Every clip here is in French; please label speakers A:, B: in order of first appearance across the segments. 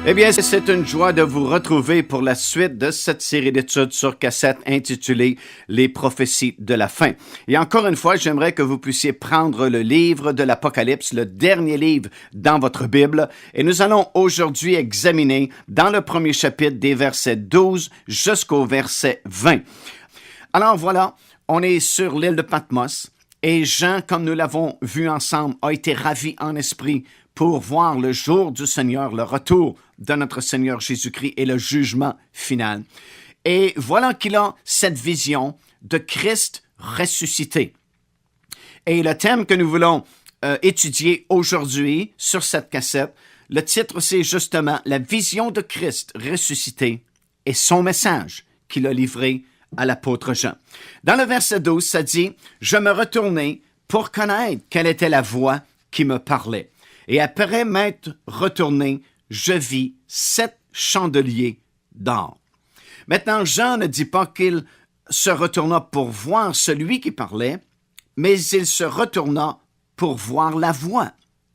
A: Eh bien, c'est une joie de vous retrouver pour la suite de cette série d'études sur cassette intitulée « Les prophéties de la fin ». Et encore une fois, j'aimerais que vous puissiez prendre le livre de l'Apocalypse, le dernier livre dans votre Bible, et nous allons aujourd'hui examiner dans le premier chapitre des versets 12 jusqu'au verset 20. Alors voilà, on est sur l'île de Patmos, et Jean, comme nous l'avons vu ensemble, a été ravi en esprit pour voir le jour du Seigneur, le retour de notre Seigneur Jésus-Christ et le jugement final. Et voilà qu'il a cette vision de Christ ressuscité. Et le thème que nous voulons étudier aujourd'hui sur cette cassette, le titre c'est justement « La vision de Christ ressuscité et son message qu'il a livré à l'apôtre Jean ». Dans le verset 12, ça dit « Je me retournai pour connaître quelle était la voix qui me parlait. Et après m'être retourné, je vis 7 chandeliers d'or. » Maintenant, Jean ne dit pas qu'il se retourna pour voir celui qui parlait, mais il se retourna pour voir la voix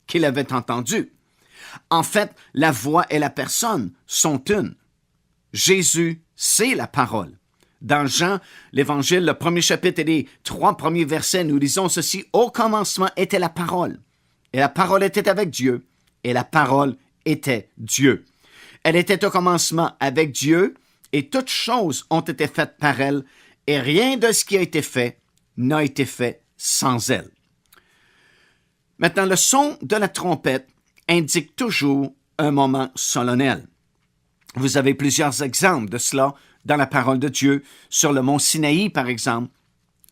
A: qu'il avait entendue. En fait, la voix et la personne sont une. Jésus, c'est la parole. Dans Jean, l'Évangile, le premier chapitre et les 3 premiers versets, nous lisons ceci. « Au commencement était la parole. Et la parole était avec Dieu, et la parole était Dieu. Elle était au commencement avec Dieu, et toutes choses ont été faites par elle, et rien de ce qui a été fait n'a été fait sans elle. » Maintenant, le son de la trompette indique toujours un moment solennel. Vous avez plusieurs exemples de cela dans la parole de Dieu, sur le mont Sinaï, par exemple,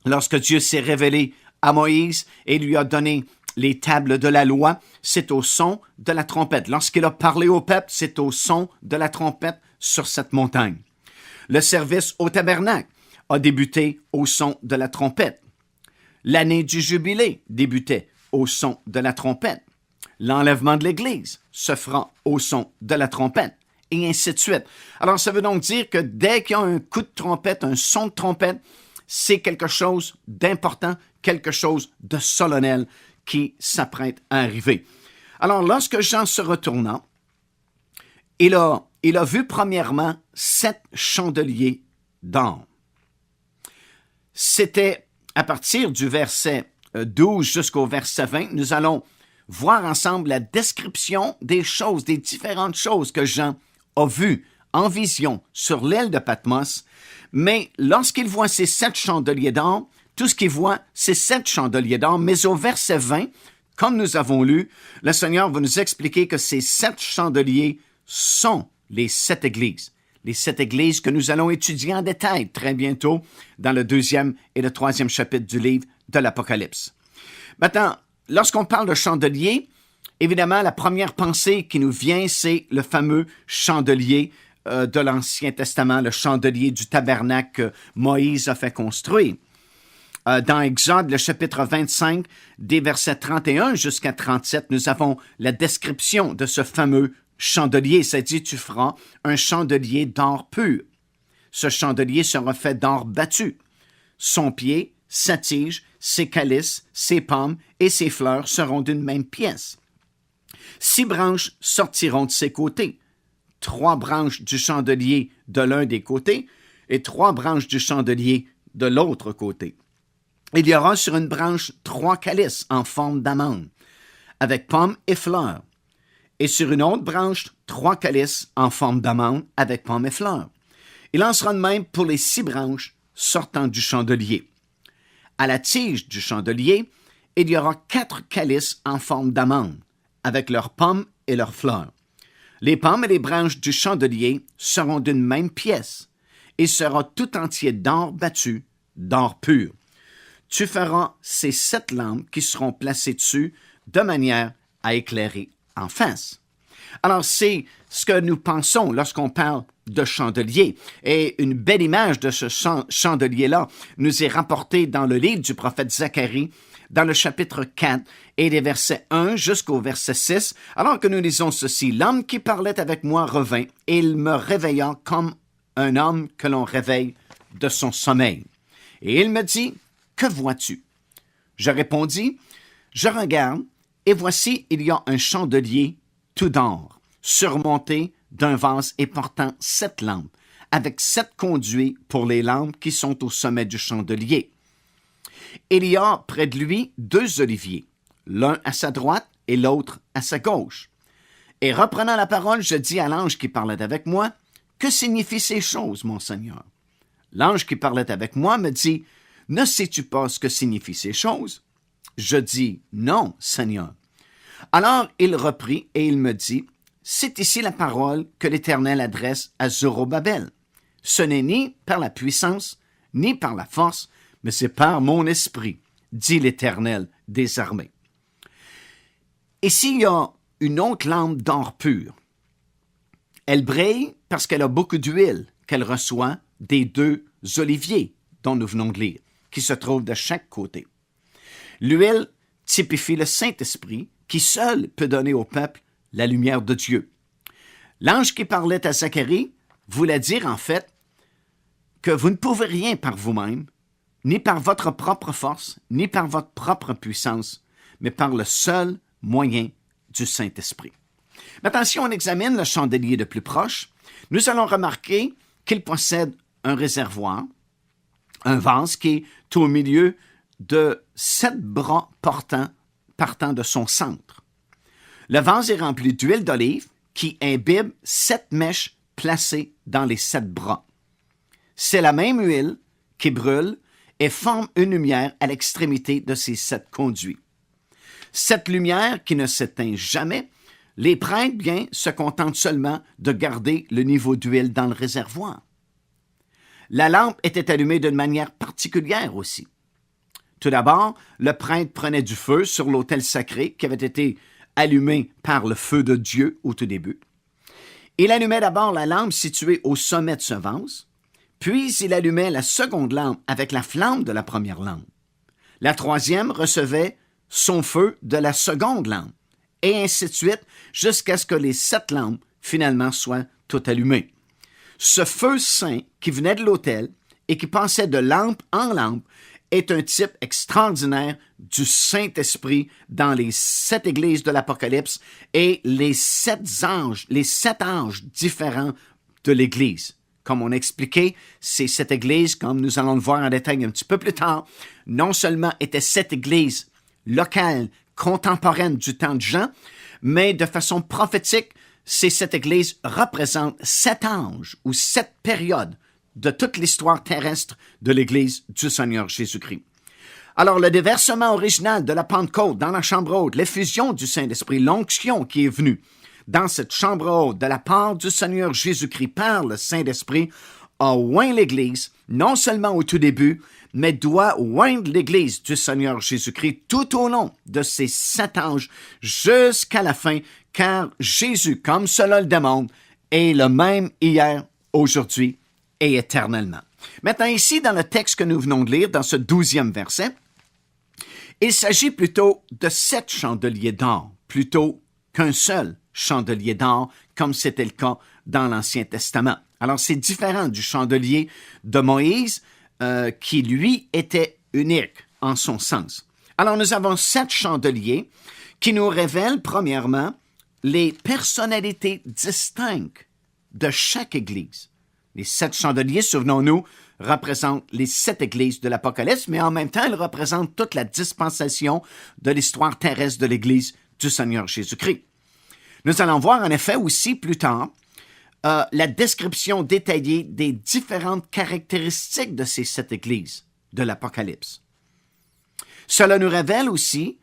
A: lorsque Dieu s'est révélé à Moïse et lui a donné les tables de la loi, c'est au son de la trompette. Lorsqu'il a parlé au peuple, c'est au son de la trompette sur cette montagne. Le service au tabernacle a débuté au son de la trompette. L'année du jubilé débutait au son de la trompette. L'enlèvement de l'Église se fera au son de la trompette, et ainsi de suite. Alors, ça veut donc dire que dès qu'il y a un coup de trompette, un son de trompette, c'est quelque chose d'important, quelque chose de solennel qui s'apprête à arriver. Alors, lorsque Jean se retourna, il a vu premièrement 7 chandeliers d'or. C'était à partir du verset 12 jusqu'au verset 20, nous allons voir ensemble la description des choses, des différentes choses que Jean a vues en vision sur l'île de Patmos. Mais lorsqu'il voit ces 7 chandeliers d'or, tout ce qu'il voit, c'est 7 chandeliers d'or, mais au verset 20, comme nous avons lu, le Seigneur va nous expliquer que ces 7 chandeliers sont les 7 églises. Les 7 églises que nous allons étudier en détail très bientôt dans le 2e et le 3e chapitre du livre de l'Apocalypse. Maintenant, lorsqu'on parle de chandelier, évidemment, la première pensée qui nous vient, c'est le fameux chandelier de l'Ancien Testament, le chandelier du tabernacle que Moïse a fait construire. Dans Exode, le chapitre 25, des versets 31 jusqu'à 37, nous avons la description de ce fameux chandelier. Ça dit, tu feras un chandelier d'or pur. Ce chandelier sera fait d'or battu. Son pied, sa tige, ses calices, ses pommes et ses fleurs seront d'une même pièce. 6 branches sortiront de ses côtés. 3 branches du chandelier de l'un des côtés et 3 branches du chandelier de l'autre côté. Il y aura sur une branche 3 calices en forme d'amande, avec pommes et fleurs, et sur une autre branche 3 calices en forme d'amande, avec pommes et fleurs. Il en sera de même pour les 6 branches sortant du chandelier. À la tige du chandelier, il y aura 4 calices en forme d'amande, avec leurs pommes et leurs fleurs. Les pommes et les branches du chandelier seront d'une même pièce, et sera tout entier d'or battu, d'or pur. Tu feras ces 7 lampes qui seront placées dessus de manière à éclairer en face. Alors, c'est ce que nous pensons lorsqu'on parle de chandelier. Et une belle image de ce chandelier-là nous est rapportée dans le livre du prophète Zacharie, dans le chapitre 4 et des versets 1 jusqu'au verset 6, alors que nous lisons ceci. « L'homme qui parlait avec moi revint, et il me réveilla comme un homme que l'on réveille de son sommeil. Et il me dit, « Que vois-tu? » Je répondis, « Je regarde, et voici, il y a un chandelier tout d'or, surmonté d'un vase et portant 7 lampes, avec 7 conduits pour les lampes qui sont au sommet du chandelier. Il y a près de lui 2 oliviers, l'un à sa droite et l'autre à sa gauche. Et reprenant la parole, je dis à l'ange qui parlait avec moi, « Que signifient ces choses, mon Seigneur? » L'ange qui parlait avec moi me dit, « Ne sais-tu pas ce que signifient ces choses? » Je dis, « Non, Seigneur. » Alors il reprit et il me dit, « C'est ici la parole que l'Éternel adresse à Zorobabel. Ce n'est ni par la puissance, ni par la force, mais c'est par mon esprit, dit l'Éternel des armées. » Ici, il y a une autre lampe d'or pur. Elle brille parce qu'elle a beaucoup d'huile qu'elle reçoit des 2 oliviers dont nous venons de lire, qui se trouvent de chaque côté. L'huile typifie le Saint-Esprit qui seul peut donner au peuple la lumière de Dieu. L'ange qui parlait à Zacharie voulait dire en fait que vous ne pouvez rien par vous-même, ni par votre propre force, ni par votre propre puissance, mais par le seul moyen du Saint-Esprit. Maintenant, si on examine le chandelier de plus proche, nous allons remarquer qu'il possède un réservoir, un vase qui est au milieu de 7 bras partant de son centre. Le vase est rempli d'huile d'olive qui imbibe 7 mèches placées dans les 7 bras. C'est la même huile qui brûle et forme une lumière à l'extrémité de ces 7 conduits. Cette lumière qui ne s'éteint jamais, les prêtres, bien, se contentent seulement de garder le niveau d'huile dans le réservoir. La lampe était allumée d'une manière particulière aussi. Tout d'abord, le prêtre prenait du feu sur l'autel sacré qui avait été allumé par le feu de Dieu au tout début. Il allumait d'abord la lampe située au sommet de ce vase, puis il allumait la seconde lampe avec la flamme de la première lampe. La troisième recevait son feu de la seconde lampe, et ainsi de suite, jusqu'à ce que les 7 lampes, finalement, soient toutes allumées. Ce feu saint qui venait de l'autel et qui passait de lampe en lampe est un type extraordinaire du Saint-Esprit dans les 7 églises de l'Apocalypse et les 7 anges différents de l'Église. Comme on a expliqué, ces 7 églises, comme nous allons le voir en détail un petit peu plus tard, non seulement étaient 7 églises locales, contemporaines du temps de Jean, mais de façon prophétique, ces 7 églises représentent 7 anges ou 7 périodes de toute l'histoire terrestre de l'Église du Seigneur Jésus-Christ. Alors, le déversement original de la Pentecôte dans la chambre haute, l'effusion du Saint-Esprit, l'onction qui est venue dans cette chambre haute de la part du Seigneur Jésus-Christ par le Saint-Esprit, a oint l'Église, non seulement au tout début, mais doit oindre l'Église du Seigneur Jésus-Christ tout au long de ces 7 anges jusqu'à la fin, car Jésus, comme cela le demande, est le même hier, aujourd'hui et éternellement. Maintenant, ici, dans le texte que nous venons de lire, dans ce 12e verset, il s'agit plutôt de 7 chandeliers d'or, plutôt qu'un seul chandelier d'or, comme c'était le cas dans l'Ancien Testament. Alors, c'est différent du chandelier de Moïse, qui, lui, était unique en son sens. Alors, nous avons 7 chandeliers qui nous révèlent, premièrement, les personnalités distinctes de chaque Église. Les 7 chandeliers, souvenons-nous, représentent les 7 églises de l'Apocalypse, mais en même temps, ils représentent toute la dispensation de l'histoire terrestre de l'Église du Seigneur Jésus-Christ. Nous allons voir en effet aussi plus tard la description détaillée des différentes caractéristiques de ces 7 églises de l'Apocalypse. Cela nous révèle aussi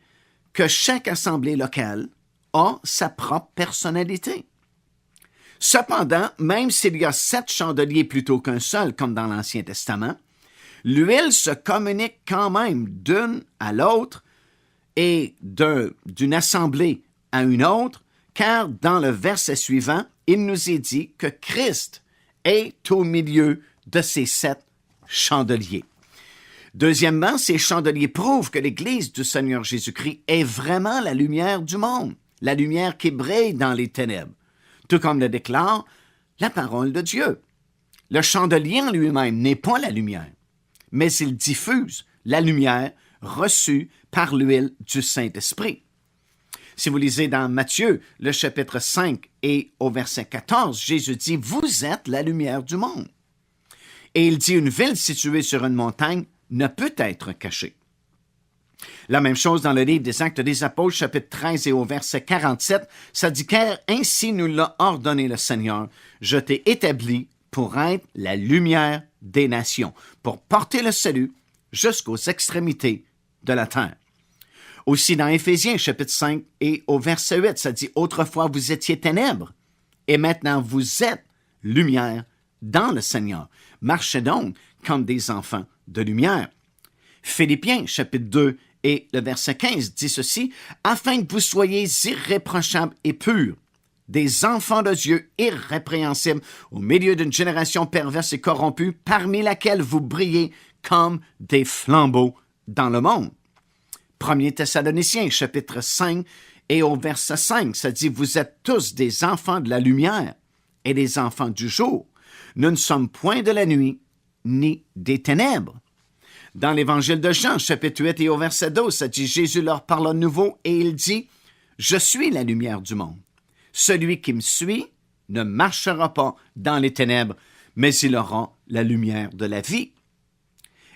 A: que chaque assemblée locale a sa propre personnalité. Cependant, même s'il y a 7 chandeliers plutôt qu'un seul, comme dans l'Ancien Testament, l'huile se communique quand même d'une à l'autre et d'une assemblée à une autre, car dans le verset suivant, il nous est dit que Christ est au milieu de ces 7 chandeliers. Deuxièmement, ces chandeliers prouvent que l'Église du Seigneur Jésus-Christ est vraiment la lumière du monde, la lumière qui brille dans les ténèbres, tout comme le déclare la parole de Dieu. Le chandelier en lui-même n'est pas la lumière, mais il diffuse la lumière reçue par l'huile du Saint-Esprit. Si vous lisez dans Matthieu, le chapitre 5 et au verset 14, Jésus dit « Vous êtes la lumière du monde ». Et il dit « Une ville située sur une montagne ne peut être cachée ». La même chose dans le livre des Actes des Apôtres, chapitre 13 et au verset 47, ça dit « Car ainsi nous l'a ordonné le Seigneur, je t'ai établi pour être la lumière des nations, pour porter le salut jusqu'aux extrémités de la terre. » Aussi dans Éphésiens, chapitre 5 et au verset 8, ça dit « Autrefois vous étiez ténèbres, et maintenant vous êtes lumière dans le Seigneur. Marchez donc comme des enfants de lumière. » Philippiens, chapitre 2 et le verset 15 dit ceci, « Afin que vous soyez irréprochables et purs, des enfants de Dieu irrépréhensibles, au milieu d'une génération perverse et corrompue, parmi laquelle vous brillez comme des flambeaux dans le monde. » 1 Thessaloniciens, chapitre 5 et au verset 5, ça dit « Vous êtes tous des enfants de la lumière et des enfants du jour. Nous ne sommes point de la nuit ni des ténèbres. » Dans l'Évangile de Jean, chapitre 8 et au verset 12, ça dit « Jésus leur parle à nouveau et il dit « Je suis la lumière du monde. Celui qui me suit ne marchera pas dans les ténèbres, mais il aura la lumière de la vie. »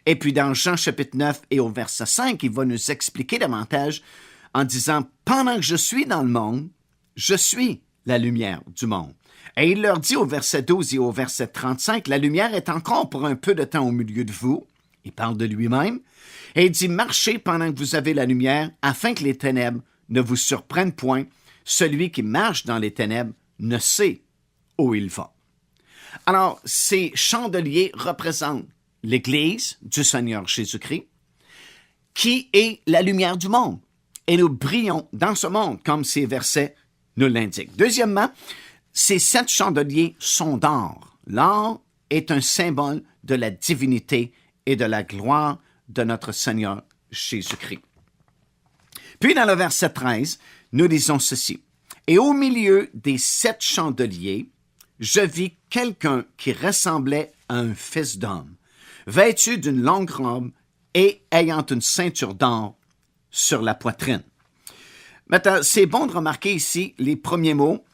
A: Et puis dans Jean chapitre 9 et au verset 5, il va nous expliquer davantage en disant « Pendant que je suis dans le monde, je suis la lumière du monde. » Et il leur dit au verset 12 et au verset 35, « La lumière est encore pour un peu de temps au milieu de vous. » Il parle de lui-même. Et il dit « Marchez pendant que vous avez la lumière, afin que les ténèbres ne vous surprennent point. Celui qui marche dans les ténèbres ne sait où il va. » Alors, ces chandeliers représentent l'Église du Seigneur Jésus-Christ, qui est la lumière du monde. Et nous brillons dans ce monde, comme ces versets nous l'indiquent. Deuxièmement, ces 7 chandeliers sont d'or. L'or est un symbole de la divinité et de la gloire de notre Seigneur Jésus-Christ. Puis dans le verset 13, nous lisons ceci. « Et au milieu des 7 chandeliers, je vis quelqu'un qui ressemblait à un fils d'homme, vêtu d'une longue robe et ayant une ceinture d'or sur la poitrine. » Maintenant, c'est bon de remarquer ici les premiers mots.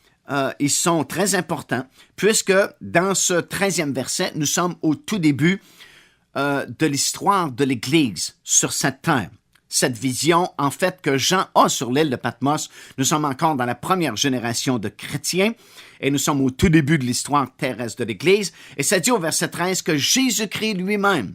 A: Ils sont très importants, puisque dans ce 13e verset, nous sommes au tout début de l'histoire de l'Église sur cette terre. Cette vision, en fait, que Jean a sur l'île de Patmos, nous sommes encore dans la première génération de chrétiens et nous sommes au tout début de l'histoire terrestre de l'Église. Et ça dit au verset 13 que Jésus-Christ lui-même,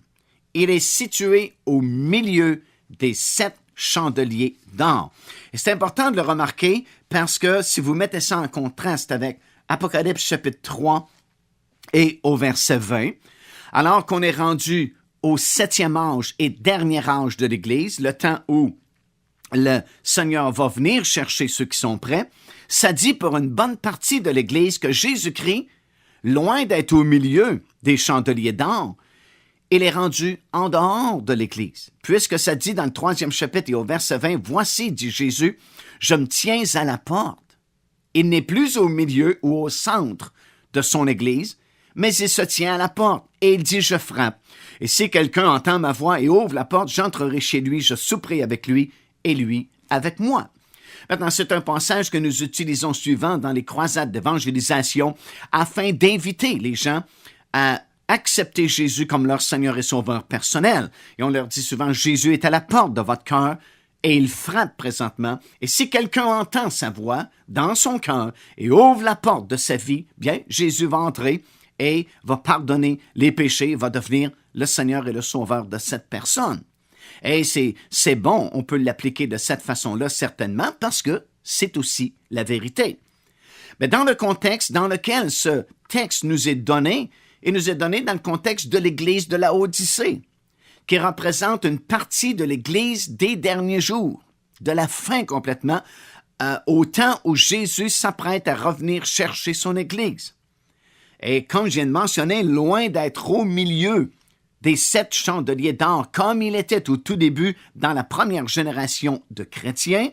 A: il est situé au milieu des 7 chandeliers d'or. Et c'est important de le remarquer parce que si vous mettez ça en contraste avec Apocalypse chapitre 3 et au verset 20, alors qu'on est rendu au 7e âge et dernier âge de l'Église, le temps où le Seigneur va venir chercher ceux qui sont prêts, ça dit pour une bonne partie de l'Église que Jésus-Christ, loin d'être au milieu des chandeliers d'or, il est rendu en dehors de l'Église. Puisque ça dit dans le 3e chapitre et au verset 20, « Voici, dit Jésus, je me tiens à la porte. » Il n'est plus au milieu ou au centre de son Église, mais il se tient à la porte et il dit « Je frappe. Et si quelqu'un entend ma voix et ouvre la porte, j'entrerai chez lui, je souperai avec lui et lui avec moi. » Maintenant, c'est un passage que nous utilisons souvent dans les croisades d'évangélisation afin d'inviter les gens à accepter Jésus comme leur Seigneur et Sauveur personnel. Et on leur dit souvent, Jésus est à la porte de votre cœur et il frappe présentement. Et si quelqu'un entend sa voix dans son cœur et ouvre la porte de sa vie, bien, Jésus va entrer et va pardonner les péchés, va devenir le Seigneur et le Sauveur de cette personne. Et c'est bon, on peut l'appliquer de cette façon-là certainement parce que c'est aussi la vérité. Mais dans le contexte dans lequel ce texte nous est donné, il nous est donné dans le contexte de l'Église de la Odyssée, qui représente une partie de l'Église des derniers jours, de la fin complètement, au temps où Jésus s'apprête à revenir chercher son Église. Et comme je viens de mentionner, loin d'être au milieu des 7 chandeliers d'or, comme il était au tout début dans la première génération de chrétiens,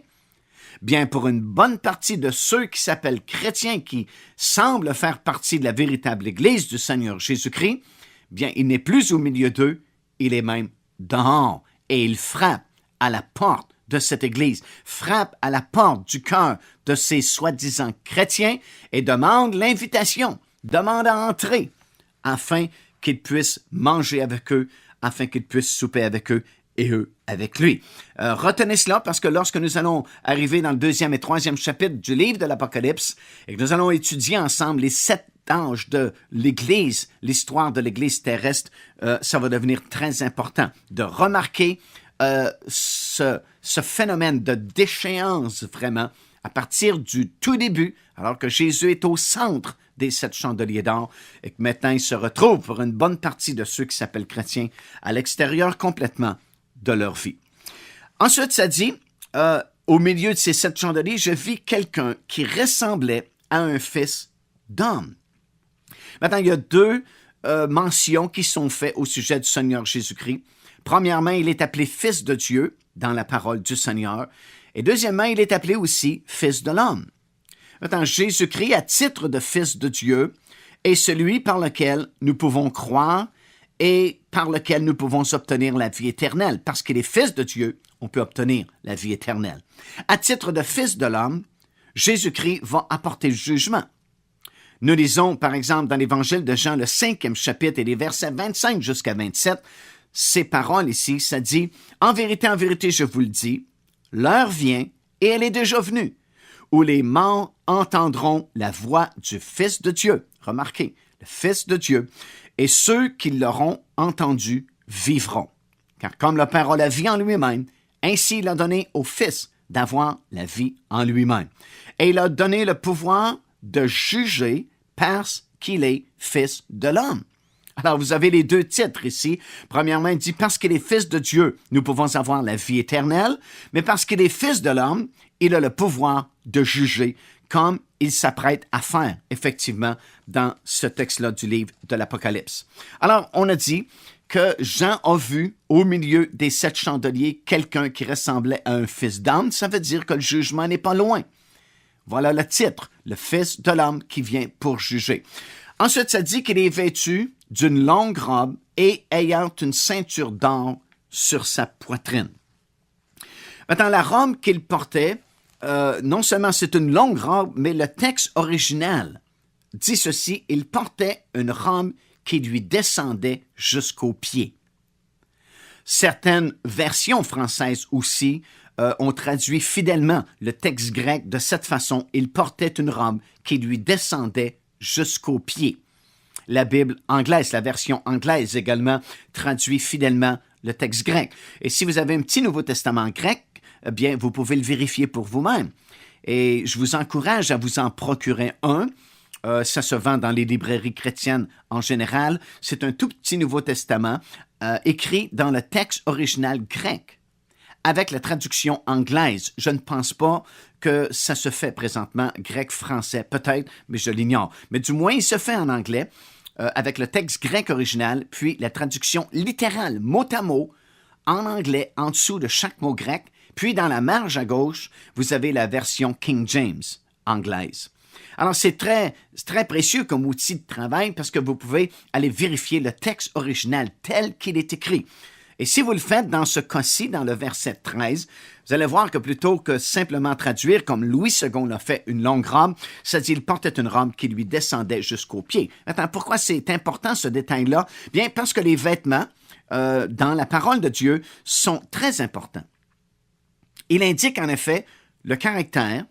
A: bien pour une bonne partie de ceux qui s'appellent chrétiens, qui semblent faire partie de la véritable Église du Seigneur Jésus-Christ, bien il n'est plus au milieu d'eux, il est même dehors et il frappe à la porte de cette Église, frappe à la porte du cœur de ces soi-disant chrétiens et demande l'invitation, demande à entrer, afin qu'il puisse manger avec eux, afin qu'il puisse souper avec eux et eux avec lui. Retenez cela parce que lorsque nous allons arriver dans le 2e et 3e chapitre du livre de l'Apocalypse et que nous allons étudier ensemble les 7 âges de l'Église, l'histoire de l'Église terrestre, ça va devenir très important de remarquer ce phénomène de déchéance vraiment à partir du tout début, alors que Jésus est au centre des 7 chandeliers d'or et que maintenant il se retrouve pour une bonne partie de ceux qui s'appellent chrétiens à l'extérieur complètement de leur vie. Ensuite, ça dit, au milieu de ces 7 chandeliers, je vis quelqu'un qui ressemblait à un fils d'homme. Maintenant, il y a 2 mentions qui sont faites au sujet du Seigneur Jésus-Christ. Premièrement, il est appelé Fils de Dieu dans la parole du Seigneur. Et deuxièmement, il est appelé aussi Fils de l'homme. Maintenant, Jésus-Christ, à titre de Fils de Dieu, est celui par lequel nous pouvons croire et par lequel nous pouvons obtenir la vie éternelle. Parce qu'il est Fils de Dieu, on peut obtenir la vie éternelle. À titre de Fils de l'homme, Jésus-Christ va apporter le jugement. Nous lisons, par exemple, dans l'Évangile de Jean, le 5e chapitre et les versets 25 jusqu'à 27, ces paroles ici, ça dit « En vérité, je vous le dis, l'heure vient, et elle est déjà venue, où les morts entendront la voix du Fils de Dieu. » Remarquez, le Fils de Dieu. « Et ceux qui l'auront entendu vivront. Car comme le Père a la vie en lui-même, ainsi il a donné au Fils d'avoir la vie en lui-même. Et il a donné le pouvoir de juger parce qu'il est Fils de l'homme. » Alors, vous avez les 2 titres ici. Premièrement, il dit, parce qu'il est Fils de Dieu, nous pouvons avoir la vie éternelle, mais parce qu'il est Fils de l'homme, il a le pouvoir de juger, comme il s'apprête à faire, effectivement, dans ce texte-là du livre de l'Apocalypse. Alors, on a dit que Jean a vu au milieu des 7 chandeliers quelqu'un qui ressemblait à un fils d'homme. Ça veut dire que le jugement n'est pas loin. Voilà le titre, le Fils de l'homme qui vient pour juger. Ensuite, ça dit qu'il est vêtu d'une longue robe et ayant une ceinture d'or sur sa poitrine. Maintenant, la robe qu'il portait, non seulement c'est une longue robe, mais le texte original dit ceci, il portait une robe qui lui descendait jusqu'aux pieds. Certaines versions françaises aussi ont traduit fidèlement le texte grec de cette façon, il portait une robe qui lui descendait jusqu'aux pieds. La Bible anglaise, la version anglaise également, traduit fidèlement le texte grec. Et si vous avez un petit Nouveau Testament grec, eh bien, vous pouvez le vérifier pour vous-même. Et je vous encourage à vous en procurer un. Ça se vend dans les librairies chrétiennes en général. C'est un tout petit Nouveau Testament écrit dans le texte original grec avec la traduction anglaise. Je ne pense pas que ça se fait présentement grec-français, peut-être, mais je l'ignore. Mais du moins, il se fait en anglais avec le texte grec original, puis la traduction littérale, mot à mot, en anglais, en dessous de chaque mot grec. Puis dans la marge à gauche, vous avez la version King James anglaise. Alors, c'est très précieux comme outil de travail parce que vous pouvez aller vérifier le texte original tel qu'il est écrit. Et si vous le faites dans ce cas-ci, dans le verset 13, vous allez voir que plutôt que simplement traduire comme Louis II l'a fait une longue robe, ça dit il portait une robe qui lui descendait jusqu'aux pieds. Attends, pourquoi c'est important ce détail-là? Bien, parce que les vêtements dans la parole de Dieu sont très importants. Il indique en effet le caractère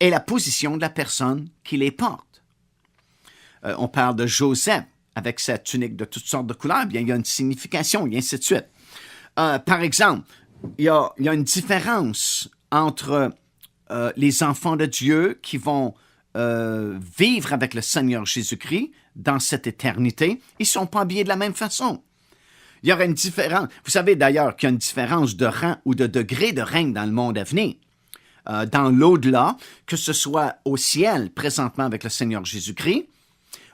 A: et la position de la personne qui les porte. On parle de Joseph avec sa tunique de toutes sortes de couleurs, bien il y a une signification, et ainsi de suite. Par exemple, il y a une différence entre les enfants de Dieu qui vont vivre avec le Seigneur Jésus-Christ dans cette éternité. Ils ne sont pas habillés de la même façon. Il y aura une différence. Vous savez d'ailleurs qu'il y a une différence de rang ou de degré de règne dans le monde à venir. Dans l'au-delà, que ce soit au ciel présentement avec le Seigneur Jésus-Christ,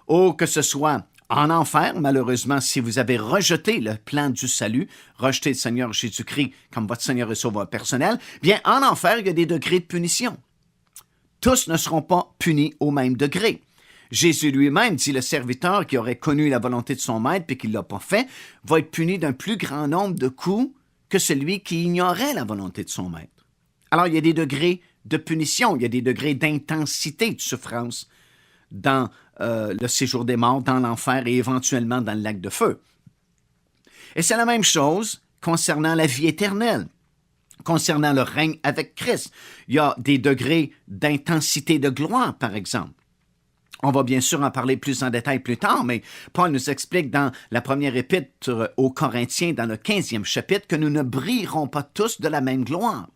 A: ou que ce soit en enfer, malheureusement, si vous avez rejeté le plan du salut, rejeté le Seigneur Jésus-Christ comme votre Seigneur et Sauveur personnel, bien, en enfer, il y a des degrés de punition. Tous ne seront pas punis au même degré. Jésus lui-même dit le serviteur qui aurait connu la volonté de son maître et qui ne l'a pas fait, va être puni d'un plus grand nombre de coups que celui qui ignorait la volonté de son maître. Alors, il y a des degrés de punition, il y a des degrés d'intensité de souffrance dans le séjour des morts, dans l'enfer et éventuellement dans le lac de feu. Et c'est la même chose concernant la vie éternelle, concernant le règne avec Christ. Il y a des degrés d'intensité de gloire, par exemple. On va bien sûr en parler plus en détail plus tard, mais Paul nous explique dans la première épître aux Corinthiens, dans le 15e chapitre, que nous ne brillerons pas tous de la même gloire.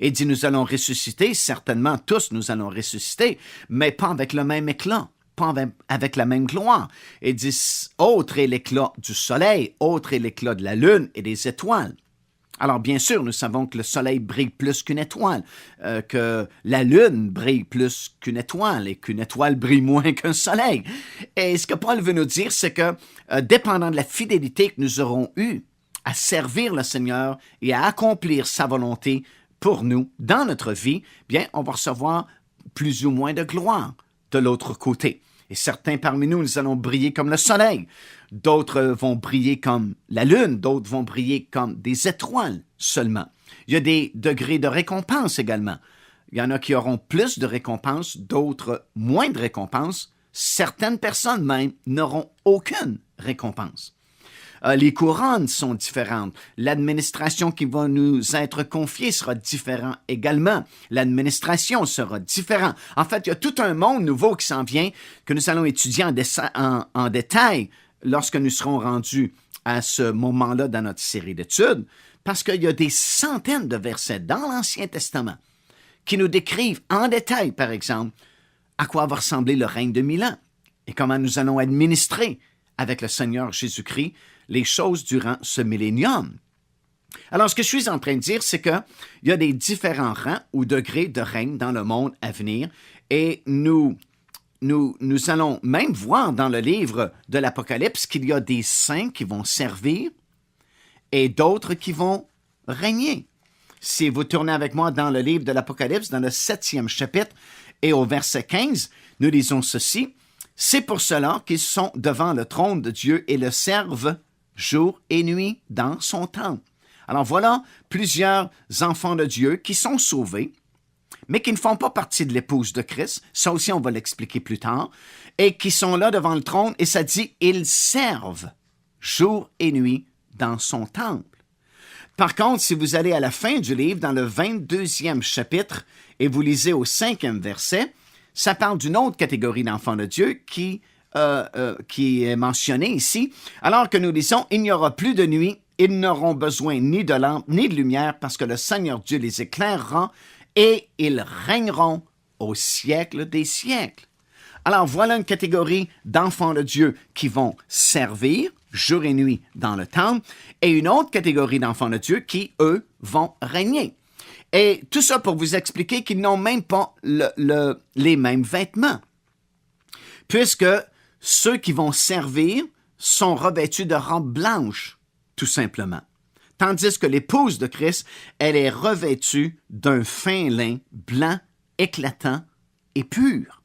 A: Il dit, nous allons ressusciter, certainement tous nous allons ressusciter, mais pas avec le même éclat, pas avec la même gloire. Il dit, autre est l'éclat du soleil, autre est l'éclat de la lune et des étoiles. Alors, bien sûr, nous savons que le soleil brille plus qu'une étoile, que la lune brille plus qu'une étoile et qu'une étoile brille moins qu'un soleil. Et ce que Paul veut nous dire, c'est que, dépendant de la fidélité que nous aurons eue à servir le Seigneur et à accomplir sa volonté pour nous dans notre vie, bien, on va recevoir plus ou moins de gloire de l'autre côté. Et certains parmi nous, nous allons briller comme le soleil. D'autres vont briller comme la lune, d'autres vont briller comme des étoiles seulement. Il y a des degrés de récompense également. Il y en a qui auront plus de récompense, d'autres moins de récompense. Certaines personnes même n'auront aucune récompense. Les couronnes sont différentes. L'administration qui va nous être confiée sera différente également. L'administration sera différente. En fait, il y a tout un monde nouveau qui s'en vient que nous allons étudier en détail lorsque nous serons rendus à ce moment-là dans notre série d'études, parce qu'il y a des centaines de versets dans l'Ancien Testament qui nous décrivent en détail, par exemple, à quoi va ressembler le règne de 1000 ans et comment nous allons administrer avec le Seigneur Jésus-Christ les choses durant ce millénium. Alors, ce que je suis en train de dire, c'est qu'il y a des différents rangs ou degrés de règne dans le monde à venir et nous allons même voir dans le livre de l'Apocalypse qu'il y a des saints qui vont servir et d'autres qui vont régner. Si vous tournez avec moi dans le livre de l'Apocalypse, dans le 7e chapitre et au verset 15, nous lisons ceci. « C'est pour cela qu'ils sont devant le trône de Dieu et le servent jour et nuit dans son temple. » Alors voilà plusieurs enfants de Dieu qui sont sauvés, mais qui ne font pas partie de l'épouse de Christ, ça aussi on va l'expliquer plus tard, et qui sont là devant le trône, et ça dit « ils servent jour et nuit dans son temple ». Par contre, si vous allez à la fin du livre, dans le 22e chapitre, et vous lisez au 5e verset, ça parle d'une autre catégorie d'enfants de Dieu qui est mentionnée ici. Alors que nous lisons, il n'y aura plus de nuit, ils n'auront besoin ni de lampe ni de lumière parce que le Seigneur Dieu les éclairera et ils régneront au siècle des siècles. Alors voilà une catégorie d'enfants de Dieu qui vont servir jour et nuit dans le temple et une autre catégorie d'enfants de Dieu qui, eux, vont régner. Et tout ça pour vous expliquer qu'ils n'ont même pas les mêmes vêtements. Puisque ceux qui vont servir sont revêtus de robes blanches, tout simplement. Tandis que l'épouse de Christ, elle est revêtue d'un fin lin blanc, éclatant et pur.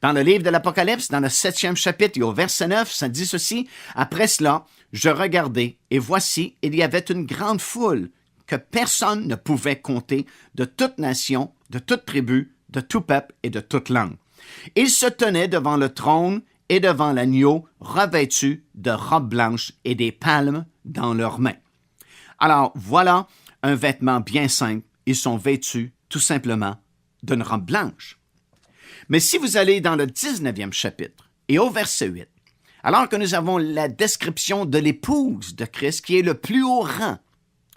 A: Dans le livre de l'Apocalypse, dans le 7e chapitre et au verset 9, ça dit ceci. « Après cela, je regardai, et voici, il y avait une grande foule que personne ne pouvait compter, de toute nation, de toute tribu, de tout peuple et de toute langue. Ils se tenaient devant le trône et devant l'agneau, revêtus de robes blanches et des palmes dans leurs mains. » Alors, voilà un vêtement bien simple. Ils sont vêtus, tout simplement, d'une robe blanche. Mais si vous allez dans le 19e chapitre et au verset 8, alors que nous avons la description de l'épouse de Christ, qui est le plus haut rang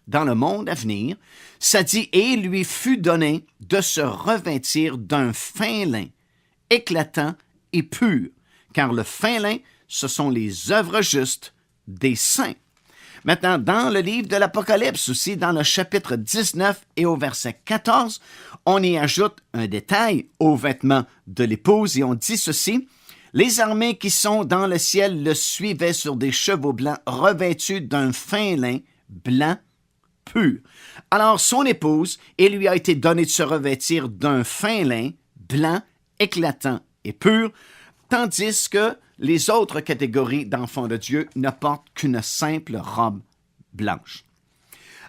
A: dans le monde à venir, ça dit « Et il lui fut donné de se revêtir d'un fin lin, éclatant et pur, car le fin lin, ce sont les œuvres justes des saints. » Maintenant, dans le livre de l'Apocalypse aussi, dans le chapitre 19 et au verset 14, on y ajoute un détail aux vêtements de l'épouse et on dit ceci. « Les armées qui sont dans le ciel le suivaient sur des chevaux blancs revêtus d'un fin lin blanc pur. » Alors, son épouse, il lui a été donné de se revêtir d'un fin lin blanc, éclatant et pur, tandis que les autres catégories d'enfants de Dieu ne portent qu'une simple robe blanche.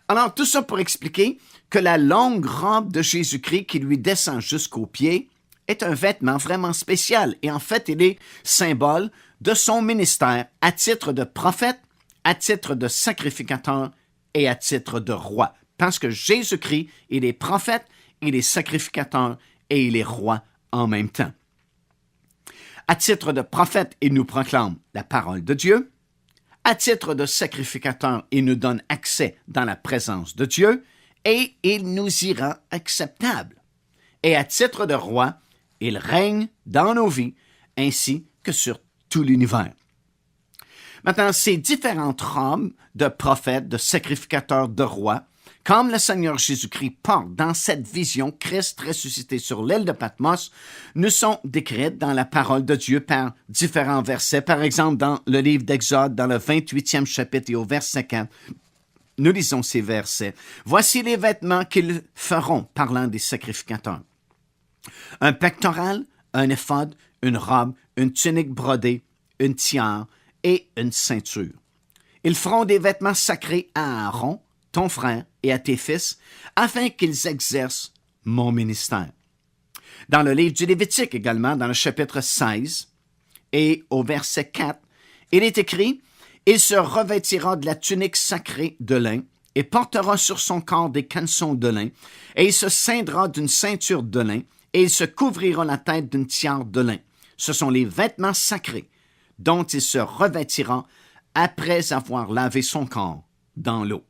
A: Alors, tout ça pour expliquer que la longue robe de Jésus-Christ qui lui descend jusqu'aux pieds est un vêtement vraiment spécial. Et en fait, il est symbole de son ministère à titre de prophète, à titre de sacrificateur et à titre de roi. Parce que Jésus-Christ, il est prophète, il est sacrificateur et il est roi en même temps. À titre de prophète, il nous proclame la parole de Dieu. À titre de sacrificateur, il nous donne accès dans la présence de Dieu et il nous y rend acceptables. Et à titre de roi, il règne dans nos vies ainsi que sur tout l'univers. Maintenant, ces différentes robes de prophète, de sacrificateur, de roi, comme le Seigneur Jésus-Christ porte dans cette vision Christ ressuscité sur l'île de Patmos, nous sont décrites dans la parole de Dieu par différents versets. Par exemple, dans le livre d'Exode, dans le 28e chapitre et au verset 4, nous lisons ces versets. « Voici les vêtements qu'ils feront, parlant des sacrificateurs. Un pectoral, un éphod, une robe, une tunique brodée, une tiare et une ceinture. Ils feront des vêtements sacrés à Aaron, ton frère, et à tes fils, afin qu'ils exercent mon ministère. » Dans le livre du Lévitique également, dans le chapitre 16 et au verset 4, il est écrit « Il se revêtira de la tunique sacrée de lin et portera sur son corps des caleçons de lin, et il se ceindra d'une ceinture de lin, et il se couvrira la tête d'une tiare de lin. Ce sont les vêtements sacrés dont il se revêtira après avoir lavé son corps dans l'eau. »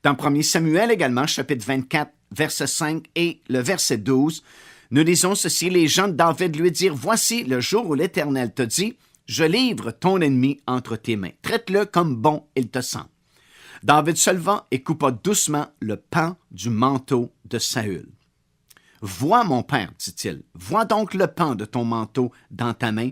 A: Dans 1 Samuel également, chapitre 24, verset 5 et le verset 12, nous lisons ceci. Les gens de David lui dirent, « Voici le jour où l'Éternel te dit, je livre ton ennemi entre tes mains. Traite-le comme bon il te semble. » David se leva et coupa doucement le pan du manteau de Saül. « Vois, mon père, dit-il, vois donc le pan de ton manteau dans ta main,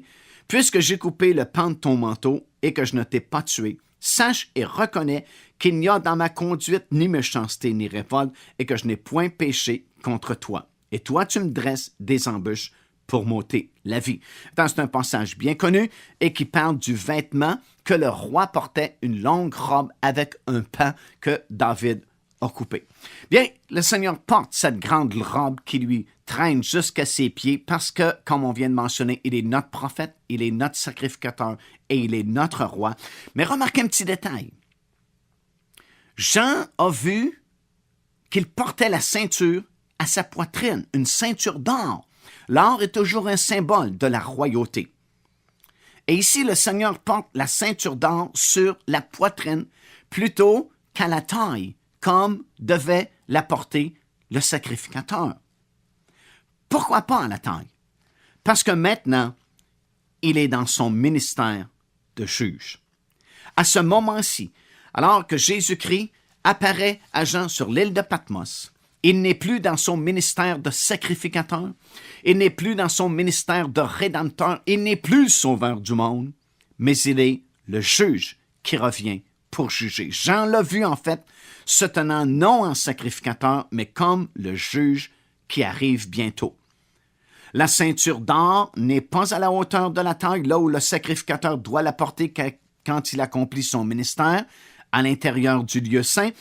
A: puisque j'ai coupé le pan de ton manteau et que je ne t'ai pas tué. Sache et reconnais qu'il n'y a dans ma conduite ni méchanceté ni révolte et que je n'ai point péché contre toi. Et toi, tu me dresses des embûches pour m'ôter la vie. » C'est un passage bien connu et qui parle du vêtement que le roi portait, une longue robe avec un pan que David a coupé. Bien, le Seigneur porte cette grande robe qui lui traîne jusqu'à ses pieds parce que, comme on vient de mentionner, il est notre prophète, il est notre sacrificateur et il est notre roi. Mais remarquez un petit détail. Jean a vu qu'il portait la ceinture à sa poitrine, une ceinture d'or. L'or est toujours un symbole de la royauté. Et ici, le Seigneur porte la ceinture d'or sur la poitrine plutôt qu'à la taille, comme devait la porter le sacrificateur. Pourquoi pas à la taille? Parce que maintenant, il est dans son ministère de juge. À ce moment-ci, alors que Jésus-Christ apparaît à Jean sur l'île de Patmos, il n'est plus dans son ministère de sacrificateur, il n'est plus dans son ministère de rédempteur, il n'est plus le sauveur du monde, mais il est le juge qui revient pour juger. Jean l'a vu en fait se tenant non en sacrificateur, mais comme le juge qui arrive bientôt. La ceinture d'or n'est pas à la hauteur de la taille, là où le sacrificateur doit la porter quand il accomplit son ministère, à l'intérieur du lieu saint,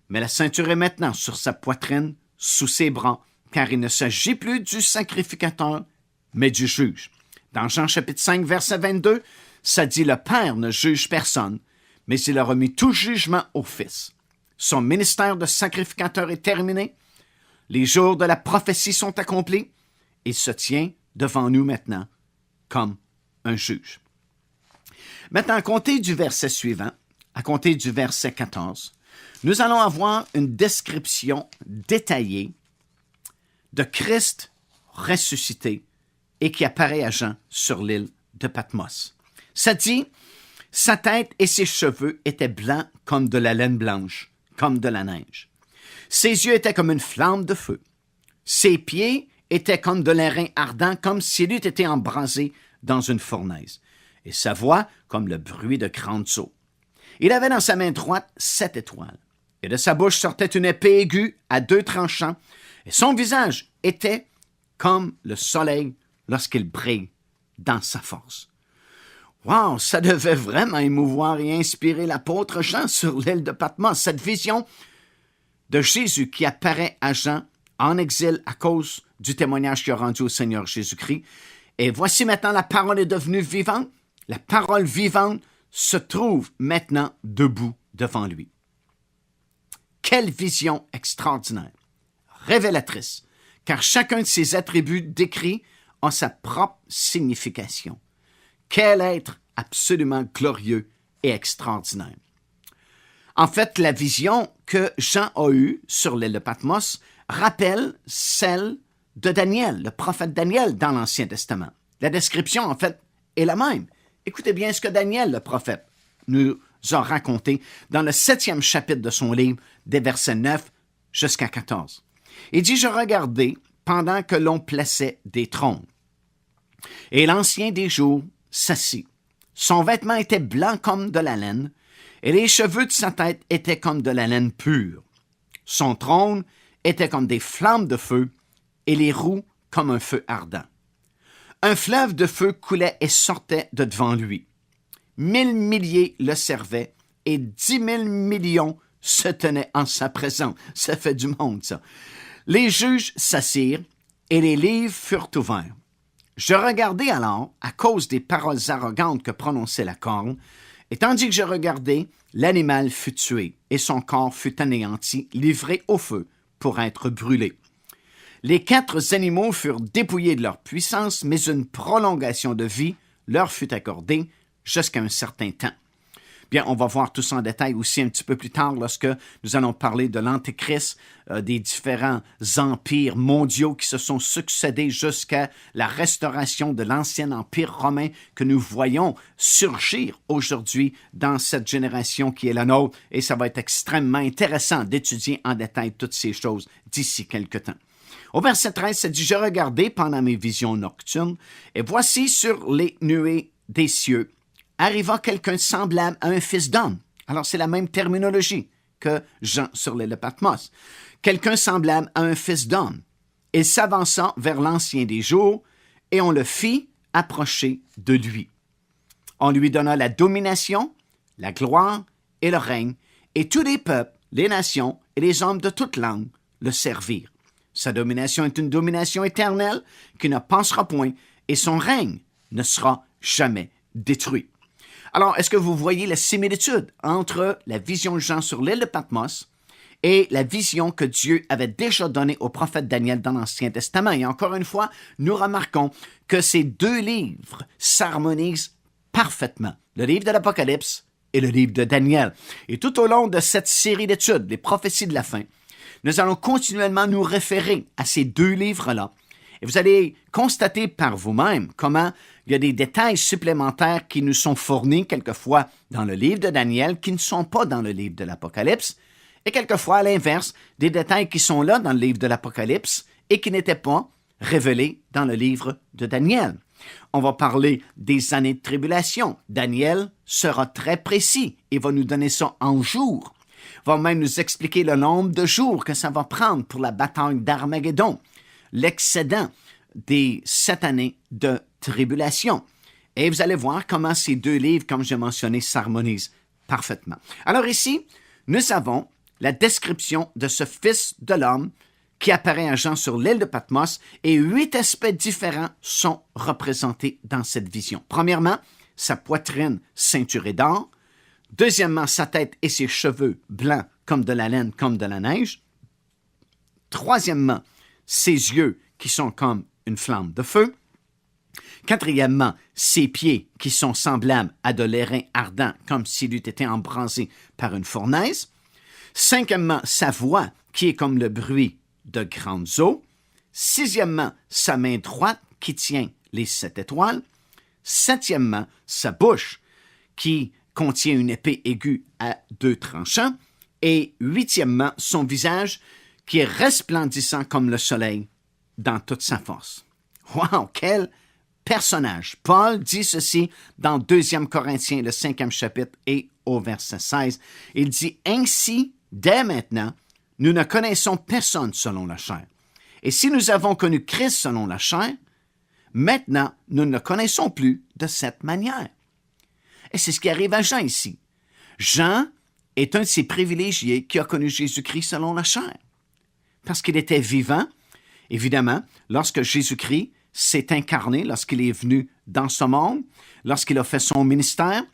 A: mais la ceinture est maintenant sur sa poitrine, sous ses bras, car il ne s'agit plus du sacrificateur, mais du juge. Dans Jean chapitre 5, verset 22, ça dit « Le Père ne juge personne, mais il a remis tout jugement au Fils. Son ministère de sacrificateur est terminé, les jours de la prophétie sont accomplis, il se tient devant nous maintenant comme un juge. » Maintenant, à compter du verset suivant, à compter du verset 14, nous allons avoir une description détaillée de Christ ressuscité et qui apparaît à Jean sur l'île de Patmos. Ça dit, sa tête et ses cheveux étaient blancs comme de la laine blanche, comme de la neige. Ses yeux étaient comme une flamme de feu. Ses pieds étaient comme de l'airain ardent, comme s'il eût été embrasé dans une fournaise. Et sa voix comme le bruit de grandes eaux. Il avait dans sa main droite 7 étoiles. Et de sa bouche sortait une épée aiguë à 2 tranchants, et son visage était comme le soleil lorsqu'il brille dans sa force. Wow, ça devait vraiment émouvoir et inspirer l'apôtre Jean sur l'île de Patmos. Cette vision de Jésus qui apparaît à Jean en exil à cause du témoignage qu'il a rendu au Seigneur Jésus-Christ. Et voici maintenant la parole est devenue vivante. La parole vivante se trouve maintenant debout devant lui. Quelle vision extraordinaire, révélatrice, car chacun de ces attributs décrits a sa propre signification. Quel être absolument glorieux et extraordinaire. En fait, la vision que Jean a eue sur l'île de Patmos rappelle celle de Daniel, le prophète Daniel dans l'Ancien Testament. La description, en fait, est la même. Écoutez bien ce que Daniel, le prophète, nous a raconté dans le 7e chapitre de son livre, des versets 9 jusqu'à 14. Il dit « Je regardais pendant que l'on plaçait des trônes, et l'Ancien des jours s'assit. Son vêtement était blanc comme de la laine, et les cheveux de sa tête étaient comme de la laine pure. Son trône était comme des flammes de feu, et les roues comme un feu ardent. Un fleuve de feu coulait et sortait de devant lui. 1000 milliers le servaient, et 10 000 millions se tenaient en sa présence. Ça fait du monde, ça. Les juges s'assirent, et les livres furent ouverts. Je regardai alors, à cause des paroles arrogantes que prononçait la corne, et tandis que je regardais, l'animal fut tué, et son corps fut anéanti, livré au feu, pour être brûlé. Les 4 animaux furent dépouillés de leur puissance, mais une prolongation de vie leur fut accordée jusqu'à un certain temps. Bien, on va voir tout ça en détail aussi un petit peu plus tard lorsque nous allons parler de l'Antéchrist, des différents empires mondiaux qui se sont succédés jusqu'à la restauration de l'ancien empire romain que nous voyons surgir aujourd'hui dans cette génération qui est la nôtre. Et ça va être extrêmement intéressant d'étudier en détail toutes ces choses d'ici quelque temps. Au verset 13, ça dit « Je regardais pendant mes visions nocturnes, et voici sur les nuées des cieux, arriva quelqu'un semblable à un fils d'homme. » Alors, c'est la même terminologie que Jean sur l'île de Patmos. Quelqu'un semblable à un fils d'homme. Il s'avança vers l'Ancien des jours, et on le fit approcher de lui. On lui donna la domination, la gloire et le règne, et tous les peuples, les nations et les hommes de toute langue le servirent. Sa domination est une domination éternelle qui ne passera point, et son règne ne sera jamais détruit. Alors, est-ce que vous voyez la similitude entre la vision de Jean sur l'île de Patmos et la vision que Dieu avait déjà donnée au prophète Daniel dans l'Ancien Testament? Et encore une fois, nous remarquons que ces 2 livres s'harmonisent parfaitement, le livre de l'Apocalypse et le livre de Daniel. Et tout au long de cette série d'études, les prophéties de la fin, nous allons continuellement nous référer à ces 2 livres-là. Et vous allez constater par vous-même comment il y a des détails supplémentaires qui nous sont fournis quelquefois dans le livre de Daniel qui ne sont pas dans le livre de l'Apocalypse, et quelquefois à l'inverse, des détails qui sont là dans le livre de l'Apocalypse et qui n'étaient pas révélés dans le livre de Daniel. On va parler des années de tribulation. Daniel sera très précis et va nous donner ça en jours. Il va même nous expliquer le nombre de jours que ça va prendre pour la bataille d'Armageddon, l'excédent des 7 années de tribulation. Et vous allez voir comment ces 2 livres, comme j'ai mentionné, s'harmonisent parfaitement. Alors ici, nous avons la description de ce Fils de l'homme qui apparaît à Jean sur l'île de Patmos, et 8 aspects différents sont représentés dans cette vision. Premièrement, sa poitrine ceinturée d'or. Deuxièmement, sa tête et ses cheveux blancs comme de la laine, comme de la neige. Troisièmement, ses yeux qui sont comme une flamme de feu. Quatrièmement, ses pieds qui sont semblables à de l'airain ardent, comme s'il eût été embrasé par une fournaise. Cinquièmement, sa voix qui est comme le bruit de grandes eaux. Sixièmement, sa main droite qui tient les 7 étoiles. Septièmement, sa bouche qui contient une épée aiguë à 2 tranchants. Et huitièmement, son visage qui est resplendissant comme le soleil dans toute sa force. Wow, quel personnage! Paul dit ceci dans 2 Corinthiens, le 5e chapitre et au verset 16. Il dit « Ainsi, dès maintenant, nous ne connaissons personne selon la chair. Et si nous avons connu Christ selon la chair, maintenant, nous ne le connaissons plus de cette manière. » Et c'est ce qui arrive à Jean ici. Jean est un de ces privilégiés qui a connu Jésus-Christ selon la chair. Parce qu'il était vivant, évidemment, lorsque Jésus-Christ s'est incarné, lorsqu'il est venu dans ce monde, lorsqu'il a fait son ministère,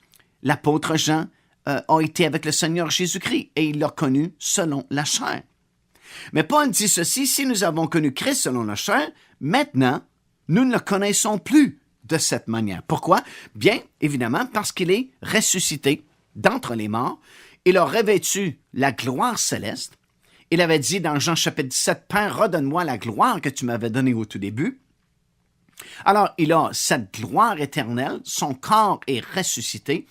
A: l'apôtre Jean a été avec le Seigneur Jésus-Christ et il l'a connu selon la chair. Mais Paul dit ceci, si nous avons connu Christ selon la chair, maintenant, nous ne le connaissons plus de cette manière. Pourquoi? Bien, évidemment, parce qu'il est ressuscité d'entre les morts. Il a revêtu la gloire céleste. Il avait dit dans Jean chapitre 17, « Père, redonne-moi la gloire que tu m'avais donnée au tout début. » Alors, il a cette gloire éternelle, son corps est ressuscité,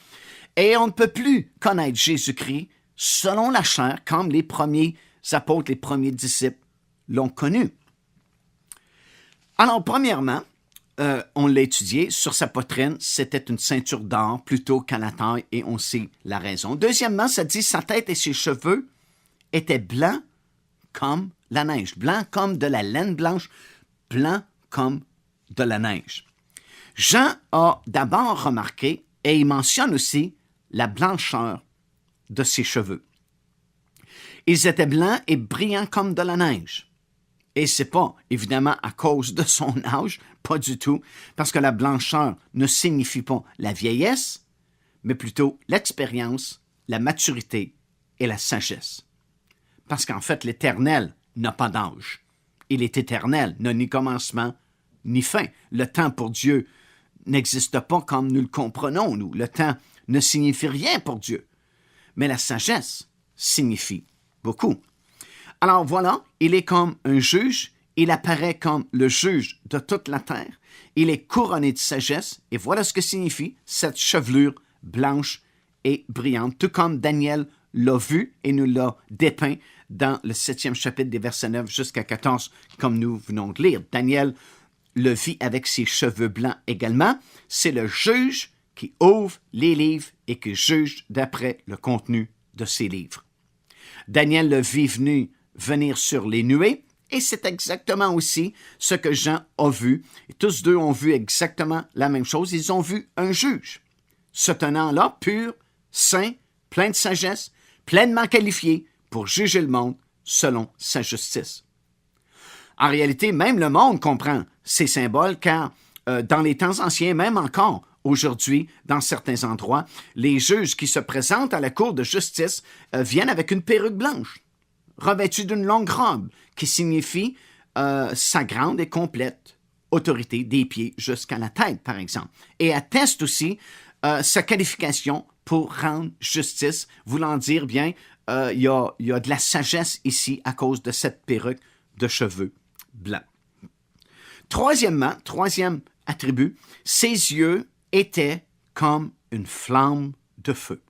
A: et on ne peut plus connaître Jésus-Christ selon la chair, comme les premiers apôtres, les premiers disciples l'ont connu. Alors, premièrement, on l'a étudié, sur sa poitrine, c'était une ceinture d'or plutôt qu'à la taille, et on sait la raison. Deuxièmement, ça dit sa tête et ses cheveux étaient blancs comme la neige, blancs comme de la laine blanche, blancs comme de la neige. Jean a d'abord remarqué, et il mentionne aussi la blancheur de ses cheveux. Ils étaient blancs et brillants comme de la neige. Et c'est pas, évidemment, à cause de son âge, pas du tout, parce que la blancheur ne signifie pas la vieillesse, mais plutôt l'expérience, la maturité et la sagesse. Parce qu'en fait, l'Éternel n'a pas d'âge. Il est éternel, n'a ni commencement ni fin. Le temps pour Dieu n'existe pas comme nous le comprenons, nous. Le temps ne signifie rien pour Dieu. Mais la sagesse signifie beaucoup. Alors voilà, il est comme un juge, il apparaît comme le juge de toute la terre, il est couronné de sagesse, et voilà ce que signifie cette chevelure blanche et brillante, tout comme Daniel l'a vu et nous l'a dépeint dans le 7e chapitre des versets 9 jusqu'à 14, comme nous venons de lire. Daniel le vit avec ses cheveux blancs également. C'est le juge qui ouvre les livres et qui juge d'après le contenu de ces livres. Daniel le vit venir sur les nuées, et c'est exactement aussi ce que Jean a vu. Et tous deux ont vu exactement la même chose. Ils ont vu un juge, se tenant là, pur, saint, plein de sagesse, pleinement qualifié pour juger le monde selon sa justice. En réalité, même le monde comprend ces symboles, car dans les temps anciens, même encore aujourd'hui, dans certains endroits, les juges qui se présentent à la cour de justice viennent avec une perruque blanche, revêtue d'une longue robe, qui signifie sa grande et complète autorité des pieds jusqu'à la tête, par exemple, et atteste aussi sa qualification pour rendre justice, voulant dire bien, il y a de la sagesse ici à cause de cette perruque de cheveux blancs. Troisièmement, troisième attribut, ses yeux étaient comme une flamme de feu.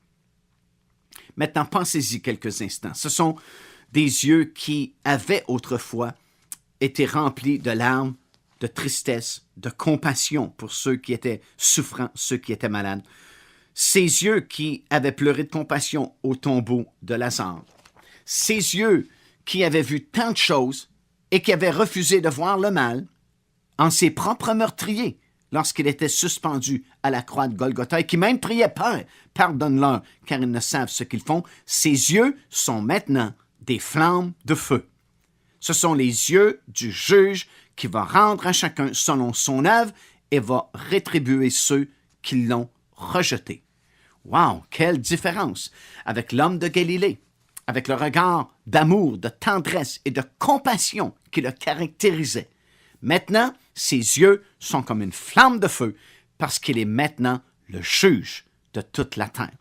A: Maintenant, pensez-y quelques instants. Ce sont des yeux qui avaient autrefois été remplis de larmes, de tristesse, de compassion pour ceux qui étaient souffrants, ceux qui étaient malades. Ces yeux qui avaient pleuré de compassion au tombeau de Lazare. Ces yeux qui avaient vu tant de choses et qui avaient refusé de voir le mal en ses propres meurtriers lorsqu'il était suspendu à la croix de Golgotha et qui même priait, « Père, pardonne-leur, car ils ne savent ce qu'ils font. » Ces yeux sont maintenant des flammes de feu. Ce sont les yeux du juge qui va rendre à chacun selon son œuvre et va rétribuer ceux qui l'ont rejeté. Wow, quelle différence avec l'homme de Galilée, avec le regard d'amour, de tendresse et de compassion qui le caractérisait. Maintenant, ses yeux sont comme une flamme de feu parce qu'il est maintenant le juge de toute la terre.